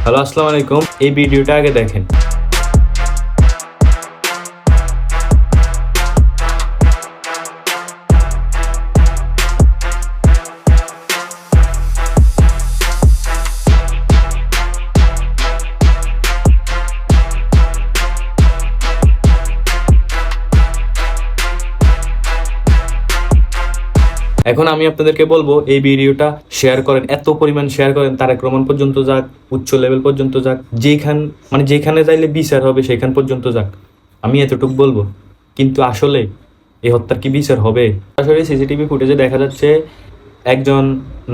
Hello, আসসালামু আলাইকুম। এই ভিডিওটা আগে দেখেন। এখন আমি আপনাদেরকে বলবো এই ভিডিওটা শেয়ার করেন, এত পরিমাণ শেয়ার করেন তারেক রহমান পর্যন্ত যাক, উচ্চ লেভেল পর্যন্ত যাক, যেখানে যাইলে বিচার হবে সেখান পর্যন্ত যাক। আমি এতটুকু বলবো। কিন্তু আসলে এই হত্যার কি বিচার হবে? আসলে সিসিটিভি ফুটেজে দেখা যাচ্ছে একজন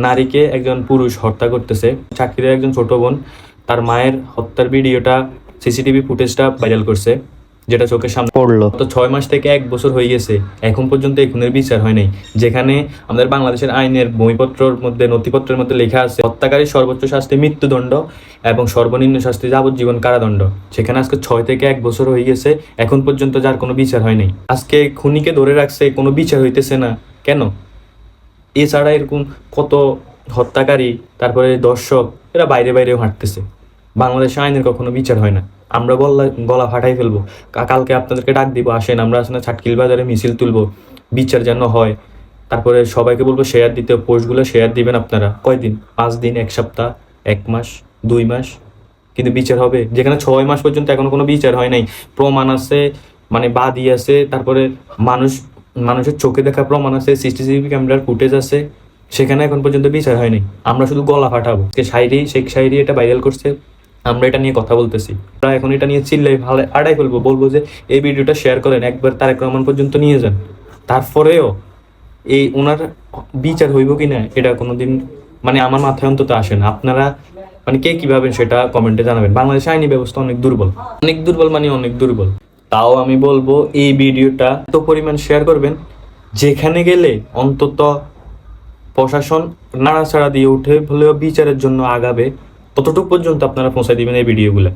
নারীকে একজন পুরুষ হত্যা করতেছে। চাকরির একজন ছোট বোন তার মায়ের হত্যার ভিডিওটা, সিসিটিভি ফুটেজটা ভাইরাল করছে, যেটা চোখের সামনে পড়লো। তো 6 মাস থেকে 1 বছর হয়ে গেছে, এখন পর্যন্ত এই খুনের বিচার হয় নাই। যেখানে আমাদের বাংলাদেশের আইনের নথিপত্রের মধ্যে লেখা আছে হত্যাকারীর সর্বোচ্চ শাস্তি মৃত্যুদণ্ড এবং সর্বনিম্ন শাস্তি যাবজ্জীবন কারাদণ্ড। সেখানে আজকে 6 থেকে 1 বছর হয়ে গেছে, এখন পর্যন্ত যার কোনো বিচার হয় নাই। আজকে খুনিকে ধরে রাখছে, কোনো বিচার হইতেছে না কেন? এছাড়া এরকম কত হত্যাকারী, তারপরে দর্শক, এরা বাইরে বাইরেও হাঁটতেছে। বাংলাদেশে আইনের কখনো বিচার হয় না। আমরা গলা ফাটাই ফেলবো। কালকে আপনাদেরকে ডাক দিব, আসেন আমরা আসলে ছাটকিল বাজারে মিছিল তুলবো, বিচার যেন হয়। তারপরে সবাইকে বলবো শেয়ার দিতে, পোস্টগুলো শেয়ার দিবেন আপনারা। কয়দিন? 5 দিন, 1 সপ্তাহ, 1 মাস, 2 মাস, কিন্তু বিচার হবে? যেখানে 6 মাস পর্যন্ত এখনো কোনো বিচার হয় নাই। প্রমাণ আছে, মানে বাদী আছে, তারপরে মানুষের চোখে দেখা প্রমাণ আছে, সিসিটিভি ক্যামেরার ফুটেজ আছে, সেখানে এখন পর্যন্ত বিচার হয়নি। আমরা শুধু গলা ফাটাবো। শেখ শায়রি এটা ভাইরাল করছে, আমরা এটা নিয়ে কথা বলতেছি। আমরা এখন এটা নিয়ে চিল্লাই ভালো আড়াই ফেলবো, বলবো যে এই ভিডিওটা শেয়ার করেন, একবার তারেক রহমান পর্যন্ত নিয়ে যান। তারপরেও এই ওনার বিচার হইব কিনা এটা কোনোদিন মানে আমার মাথায় অন্তত আসে না। আপনারা মানে কে কিভাবে সেটা কমেন্টে জানাবেন। বাংলাদেশের আইনি ব্যবস্থা অনেক দুর্বল, মানে অনেক দুর্বল। তাও আমি বলবো এই ভিডিওটা এত পরিমাণ শেয়ার করবেন, যেখানে গেলে অন্তত প্রশাসন নাড়াচাড়া দিয়ে উঠে হলেও বিচারের জন্য আগাবে, ততটুকু পর্যন্ত আপনারা পৌঁছায় দিবেন এই ভিডিওগুলো।